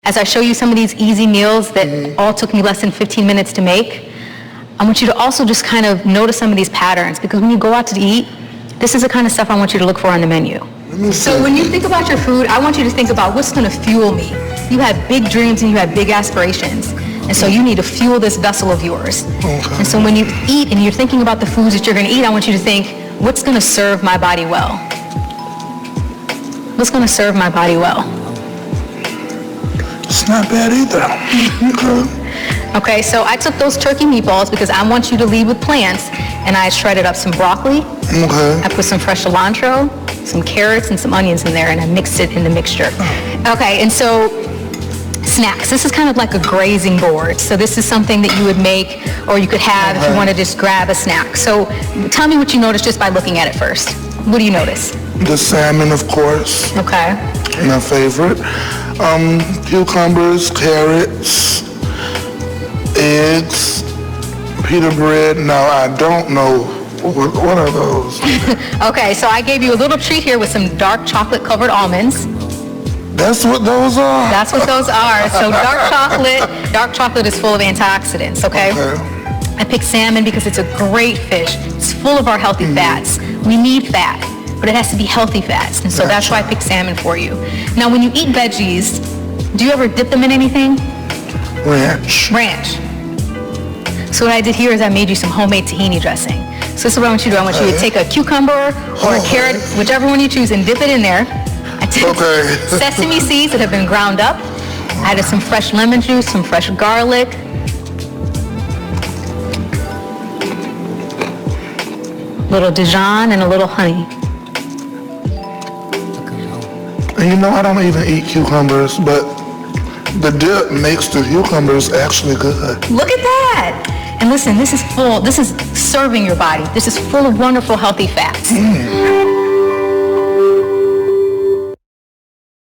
As I show you some of these easy meals that all took me less than 15 minutes to make, I want you to also just kind of notice some of these patterns, because when you go out to eat, this is the kind of stuff I want you to look for on the menu. So when you think about your food, I want you to think about what's going to fuel me. You have big dreams and you have big aspirations. And so you need to fuel this vessel of yours. Okay. And so when you eat and you're thinking about the foods that you're going to eat, I want you to think, what's going to serve my body well? What's going to serve my body well? It's not bad either. Okay, so I took those turkey meatballs because I want you to lead with plants, and I shredded up some broccoli. Okay. I put some fresh cilantro, some carrots, and some onions in there, and I mixed it in the mixture. Okay, and so snacks. This is kind of like a grazing board. So this is something that you would make or you could have if you want to just grab a snack. So tell me what you notice just by looking at it first. What do you notice? The salmon, of course. Okay. My favorite. Cucumbers, carrots, eggs, pita bread. Now, I don't know. What are those? Okay, so I gave you a little treat here with some dark chocolate covered almonds. That's what those are? That's what those are. So dark chocolate is full of antioxidants, okay? I picked salmon because it's a great fish. It's full of our healthy fats. We need fat, but it has to be healthy fats. And so that's why I picked salmon for you. Now, when you eat veggies, do you ever dip them in anything? Ranch. So what I did here is I made you some homemade tahini dressing. So this is what I want you to do. I want you to take a cucumber or a carrot, whichever one you choose, and dip it in there. I took sesame seeds that have been ground up. I added some fresh lemon juice, some fresh garlic. A little Dijon and a little honey. And you know, I don't even eat cucumbers, but the dip makes the cucumbers actually good. Look at that. And listen, this is serving your body. This is full of wonderful, healthy fats.